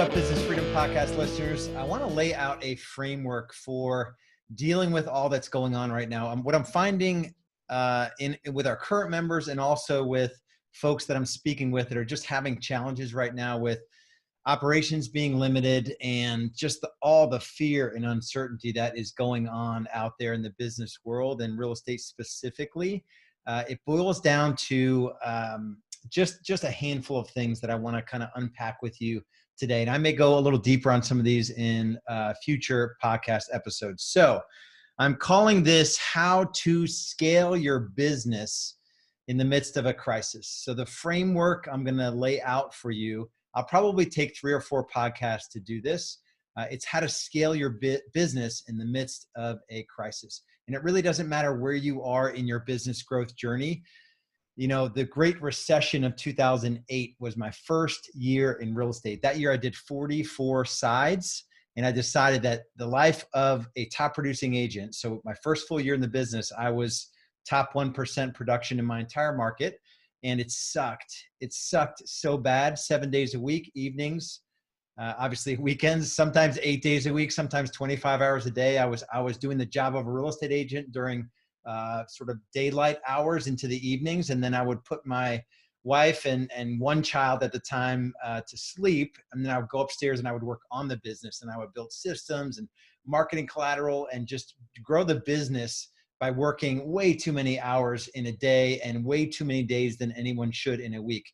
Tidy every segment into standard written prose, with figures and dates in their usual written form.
up, Business Freedom Podcast listeners? I want to lay out a framework for dealing with all that's going on right now. What I'm finding with our current members and also with folks that I'm speaking with that are just having challenges right now with operations being limited and just all the fear and uncertainty that is going on out there in the business world and real estate specifically. It boils down to just a handful of things that I want to kind of unpack with you today. And I may go a little deeper on some of these in future podcast episodes. So I'm calling this How to Scale Your Business in the Midst of a Crisis. So the framework I'm going to lay out for you, I'll probably take 3 or 4 podcasts to do this. It's how to scale your business in the midst of a crisis. And it really doesn't matter where you are in your business growth journey. You know, the Great Recession of 2008 was my first year in real estate. That year I did 44 sides, and I decided that the life of a top producing agent, so my first full year in the business, I was top 1% production in my entire market, and it sucked. It sucked so bad, 7 days a week, evenings, obviously weekends, sometimes 8 days a week, sometimes 25 hours a day. I was doing the job of a real estate agent during sort of daylight hours into the evenings. And then I would put my wife and one child at the time to sleep. And then I would go upstairs and I would work on the business, and I would build systems and marketing collateral and just grow the business by working way too many hours in a day and way too many days than anyone should in a week.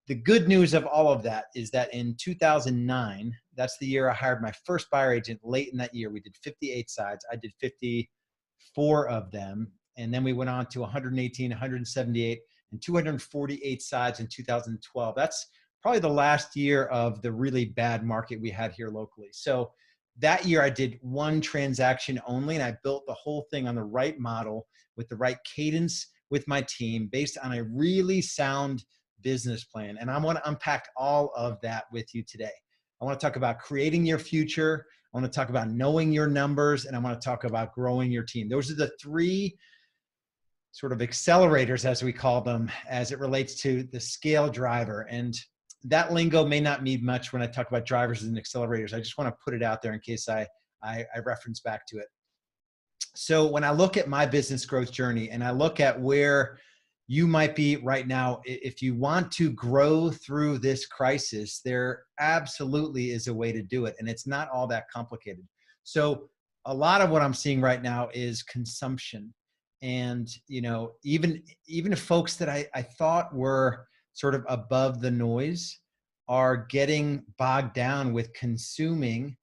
The good news of all of that is that in 2009, that's the year I hired my first buyer agent. Late in that year, we did 58 sides. I did 54 of them. And then we went on to 118, 178, and 248 sides in 2012. That's probably the last year of the really bad market we had here locally. So that year I did 1 transaction only, and I built the whole thing on the right model with the right cadence with my team based on a really sound business plan. And I want to unpack all of that with you today. I want to talk about creating your future. I want to talk about knowing your numbers, and I want to talk about growing your team. Those are the 3 sort of accelerators, as we call them, as it relates to the scale driver. And that lingo may not mean much when I talk about drivers and accelerators. I just want to put it out there in case I reference back to it. So when I look at my business growth journey and I look at where you might be right now, if you want to grow through this crisis, there absolutely is a way to do it. And it's not all that complicated. So a lot of what I'm seeing right now is consumption. And, you know, even folks that I thought were sort of above the noise are getting bogged down with consuming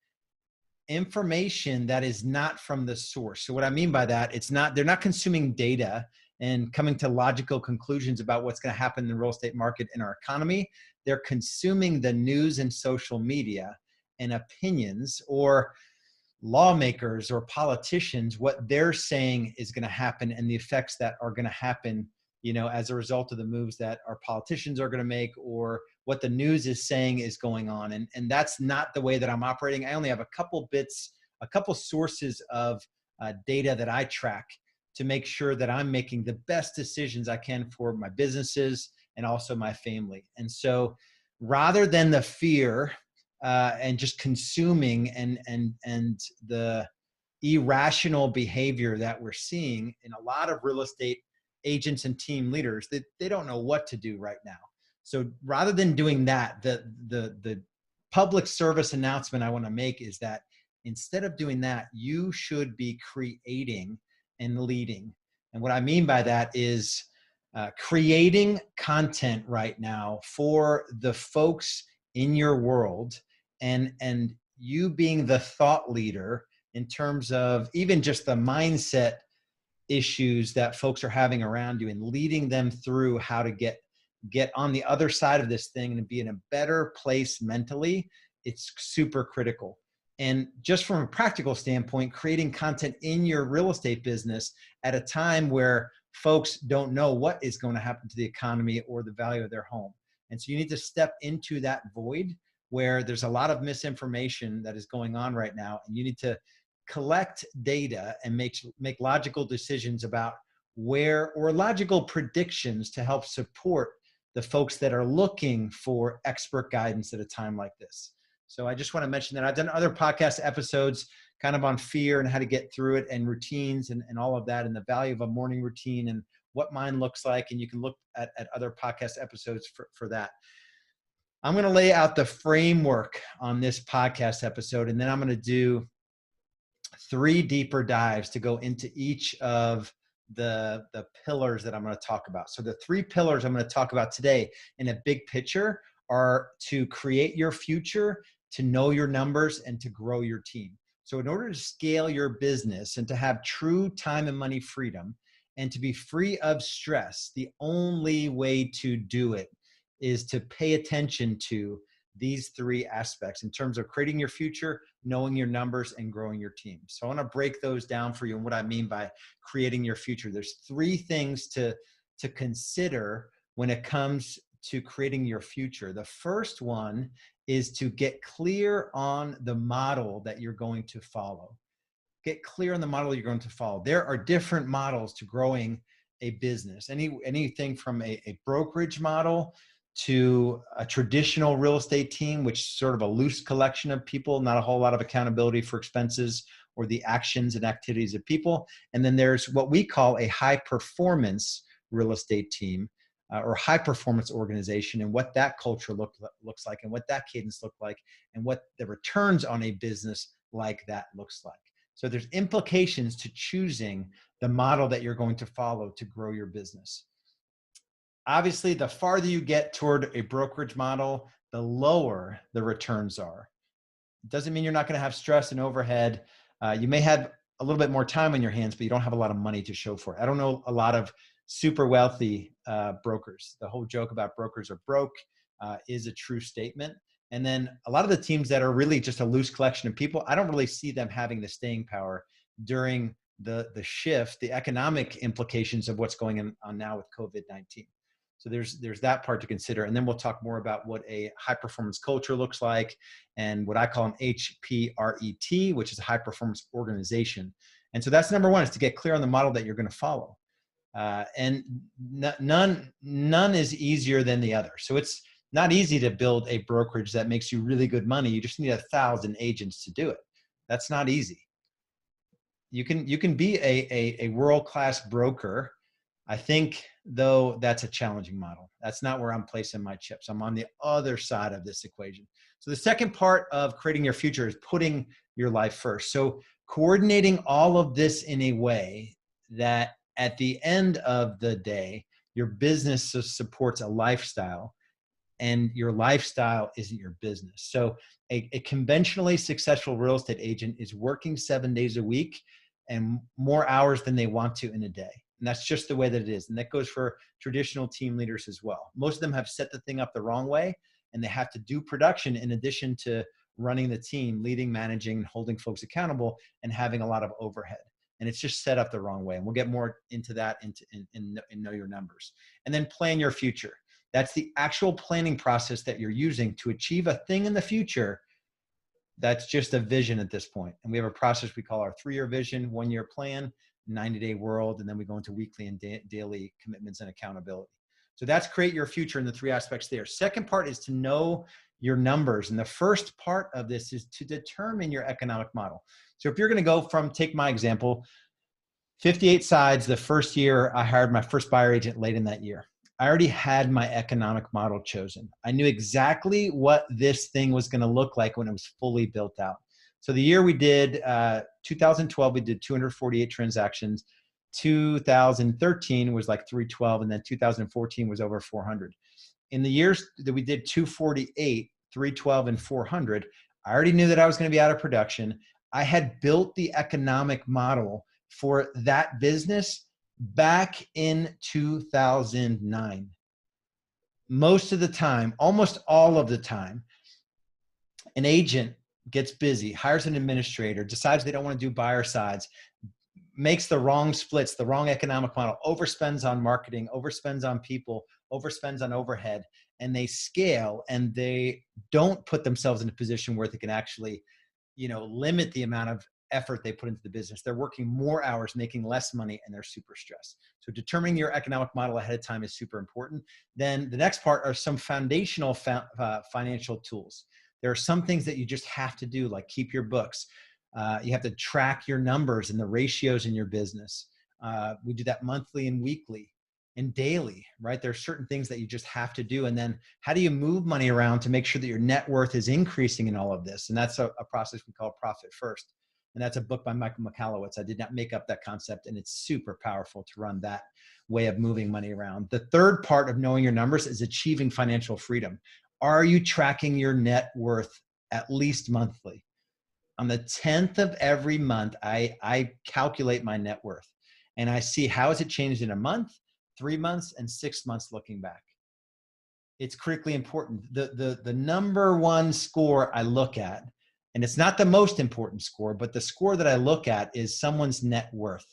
information that is not from the source. So what I mean by that, they're not consuming data and coming to logical conclusions about what's going to happen in the real estate market and our economy. They're consuming the news and social media and opinions, or lawmakers or politicians, what they're saying is going to happen and the effects that are going to happen, you know, as a result of the moves that our politicians are going to make, or what the news is saying is going on. And that's not the way that I'm operating. I only have a couple sources of data that I track to make sure that I'm making the best decisions I can for my businesses and also my family. And so rather than the fear and just consuming and the irrational behavior that we're seeing in a lot of real estate agents and team leaders, that they don't know what to do right now. So rather than doing that, the public service announcement I want to make is that instead of doing that, you should be creating and leading. And what I mean by that is creating content right now for the folks in your world, and you being the thought leader in terms of even just the mindset issues that folks are having around you, and leading them through how to get on the other side of this thing and be in a better place mentally. It's super critical. And just from a practical standpoint, creating content in your real estate business at a time where folks don't know what is going to happen to the economy or the value of their home. And so you need to step into that void where there's a lot of misinformation that is going on right now, and you need to collect data and make logical decisions about or logical predictions to help support the folks that are looking for expert guidance at a time like this. So I just want to mention that I've done other podcast episodes kind of on fear and how to get through it and routines and all of that and the value of a morning routine and what mine looks like. And you can look at other podcast episodes for that. I'm going to lay out the framework on this podcast episode, and then I'm going to do 3 deeper dives to go into each of the pillars that I'm going to talk about. So the 3 pillars I'm going to talk about today in a big picture are to create your future, to know your numbers, and to grow your team. So in order to scale your business and to have true time and money freedom and to be free of stress, the only way to do it is to pay attention to these 3 aspects in terms of creating your future, knowing your numbers, and growing your team. So I want to break those down for you and what I mean by creating your future. There's 3 things to consider when it comes to creating your future. The first one is to get clear on the model that you're going to follow. Get clear on the model you're going to follow. There are different models to growing a business. Anything from a brokerage model to a traditional real estate team, which is sort of a loose collection of people, not a whole lot of accountability for expenses or the actions and activities of people. And then there's what we call a high performance real estate team or high performance organization, and what that culture looks like and what that cadence looks like and what the returns on a business like that looks like. So there's implications to choosing the model that you're going to follow to grow your business. Obviously, the farther you get toward a brokerage model, the lower the returns are. It doesn't mean you're not going to have stress and overhead. You may have a little bit more time on your hands, but you don't have a lot of money to show for it. I don't know a lot of super wealthy brokers. The whole joke about brokers are broke is a true statement. And then a lot of the teams that are really just a loose collection of people, I don't really see them having the staying power during the shift, the economic implications of what's going on now with COVID-19. So there's that part to consider. And then we'll talk more about what a high performance culture looks like and what I call an HPRET, which is a high performance organization. And so that's number 1, is to get clear on the model that you're going to follow. And none is easier than the other. So it's not easy to build a brokerage that makes you really good money. You just need 1,000 agents to do it. That's not easy. You can be a world-class broker. I think, though, that's a challenging model. That's not where I'm placing my chips. I'm on the other side of this equation. So the second part of creating your future is putting your life first. So coordinating all of this in a way that at the end of the day, your business supports a lifestyle and your lifestyle isn't your business. So a conventionally successful real estate agent is working 7 days a week and more hours than they want to in a day. And that's just the way that it is. And that goes for traditional team leaders as well. Most of them have set the thing up the wrong way, and they have to do production in addition to running the team, leading, managing, holding folks accountable, and having a lot of overhead. And it's just set up the wrong way. And we'll get more into that in Know Your Numbers. And then plan your future. That's the actual planning process that you're using to achieve a thing in the future. That's just a vision at this point. And we have a process we call our 3-year vision, 1-year plan, 90-day world, and then we go into weekly and daily commitments and accountability. So that's create your future in the 3 aspects there. Second part is to know your numbers. And the first part of this is to determine your economic model. So if you're going to go from, take my example, 58 sides the first year I hired my first buyer agent late in that year. I already had my economic model chosen. I knew exactly what this thing was going to look like when it was fully built out. So the year we did, 2012, we did 248 transactions. 2013 was like 312, and then 2014 was over 400. In the years that we did 248, 312, and 400, I already knew that I was going to be out of production. I had built the economic model for that business back in 2009. Most of the time, almost all of the time, an agent gets busy, hires an administrator, decides they don't want to do buyer sides, makes the wrong splits, the wrong economic model, overspends on marketing, overspends on people, overspends on overhead, and they scale and they don't put themselves in a position where they can actually, limit the amount of effort they put into the business. They're working more hours, making less money, and they're super stressed. So determining your economic model ahead of time is super important. Then the next part are some foundational financial tools. There are some things that you just have to do, like keep your books. You have to track your numbers and the ratios in your business. We do that monthly and weekly and daily, right? There are certain things that you just have to do. And then how do you move money around to make sure that your net worth is increasing in all of this? And that's a process we call Profit First. And that's a book by Michael Michalowicz. I did not make up that concept, and it's super powerful to run that way of moving money around. The third part of knowing your numbers is achieving financial freedom. Are you tracking your net worth at least monthly? On the 10th of every month, I calculate my net worth, and I see how has it changed in a month, 3 months, and 6 months looking back. It's critically important. The number one score I look at, and it's not the most important score, but the score that I look at is someone's net worth.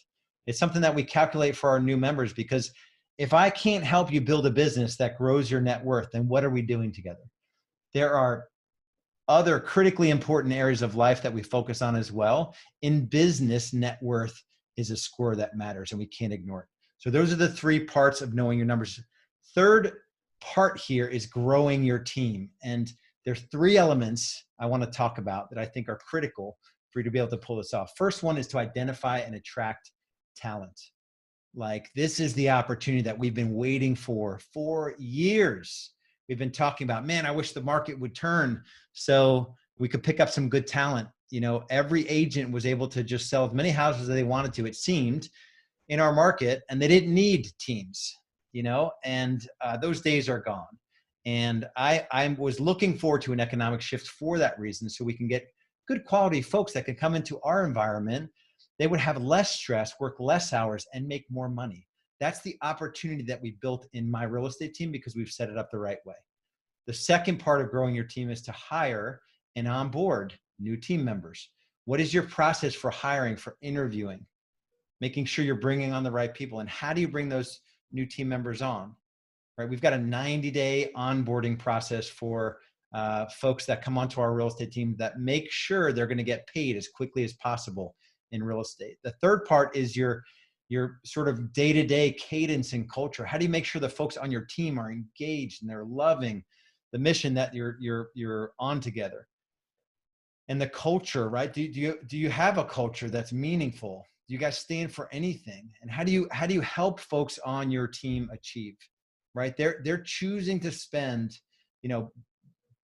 It's something that we calculate for our new members, because if I can't help you build a business that grows your net worth, then what are we doing together? There are other critically important areas of life that we focus on as well. In business, net worth is a score that matters, and we can't ignore it. So those are the 3 parts of knowing your numbers. Third part here is growing your team. And there's 3 elements I want to talk about that I think are critical for you to be able to pull this off. First one is to identify and attract talent. Like, this is the opportunity that we've been waiting for years. We've been talking about, man, I wish the market would turn so we could pick up some good talent. You know, every agent was able to just sell as many houses as they wanted to, it seemed, in our market, and they didn't need teams, you know, and those days are gone. And I was looking forward to an economic shift for that reason, so we can get good quality folks that can come into our environment. They would have less stress, work less hours, and make more money. That's the opportunity that we built in my real estate team, because we've set it up the right way. The second part of growing your team is to hire and onboard new team members. What is your process for hiring, for interviewing, making sure you're bringing on the right people? And how do you bring those new team members on? Right? We've got a 90-day onboarding process for folks that come onto our real estate team that make sure they're going to get paid as quickly as possible in real estate. The third part is your sort of day-to-day cadence and culture. How do you make sure the folks on your team are engaged and they're loving the mission that you're on together? And the culture, right? Do you have a culture that's meaningful? Do you guys stand for anything? And how do you help folks on your team achieve? Right? They're choosing to spend, you know,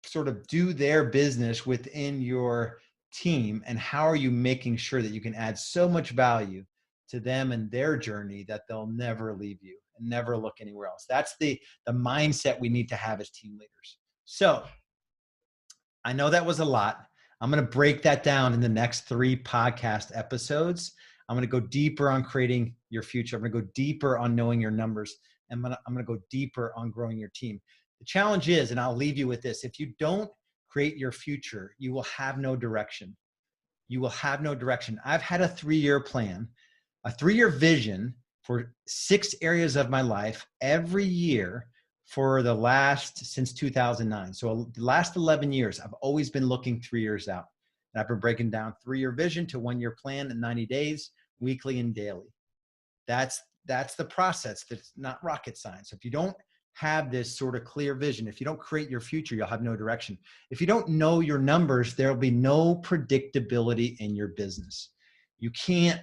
sort of do their business within your team. And how are you making sure that you can add so much value to them and their journey that they'll never leave you and never look anywhere else? That's the mindset we need to have as team leaders. So I know that was a lot. I'm going to break that down in the next 3 podcast episodes. I'm going to go deeper on creating your future. I'm going to go deeper on knowing your numbers. And I'm going to go deeper on growing your team. The challenge is, and I'll leave you with this, if you don't create your future, you will have no direction. You will have no direction. I've had a 3-year plan, a 3-year vision for 6 areas of my life every year for since 2009. So the last 11 years, I've always been looking 3 years out. And I've been breaking down 3-year vision to 1-year plan in 90 days, weekly and daily. That's the process. That's not rocket science. If you don't have this sort of clear vision, if you don't create your future, you'll have no direction. If you don't know your numbers, there'll be no predictability in your business. You can't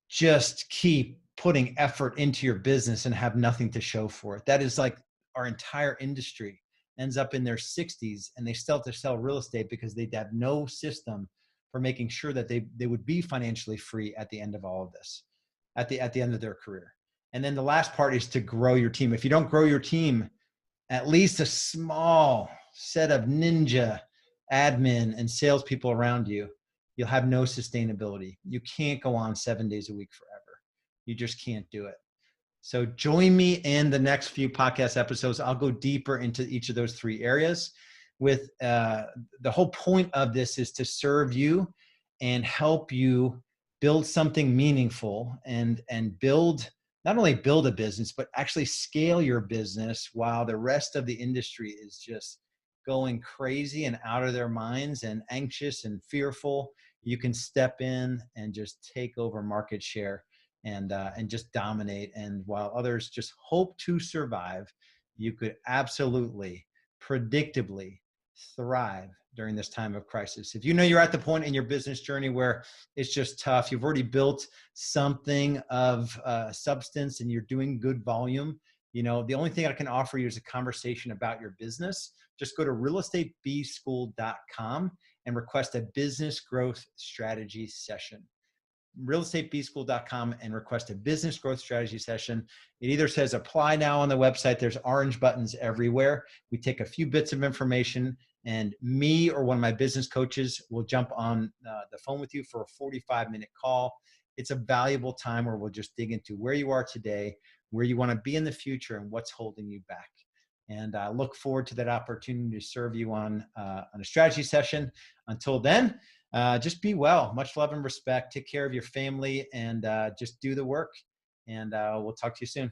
just keep putting effort into your business and have nothing to show for it. That is like our entire industry ends up in their 60s and they still have to sell real estate because they have no system for making sure that they would be financially free at the end of all of this, at the end of their career. And then the last part is to grow your team. If you don't grow your team, at least a small set of ninja admin and salespeople around you, you'll have no sustainability. You can't go on 7 days a week forever. You just can't do it. So join me in the next few podcast episodes. I'll go deeper into each of those 3 areas. With the whole point of this is to serve you and help you build something meaningful and not only build a business, but actually scale your business while the rest of the industry is just going crazy and out of their minds and anxious and fearful. You can step in and just take over market share and just dominate. And while others just hope to survive, you could absolutely, predictably thrive during this time of crisis. If you know you're at the point in your business journey where it's just tough, you've already built something of substance and you're doing good volume, the only thing I can offer you is a conversation about your business. Just go to realestatebschool.com and request a business growth strategy session. realestatebschool.com and request a business growth strategy session. It either says apply now on the website. There's orange buttons everywhere. We take a few bits of information and me or one of my business coaches will jump on the phone with you for a 45-minute call. It's a valuable time where we'll just dig into where you are today, where you want to be in the future, and what's holding you back. And I look forward to that opportunity to serve you on a strategy session. Until then, just be well. Much love and respect. Take care of your family and just do the work. And we'll talk to you soon.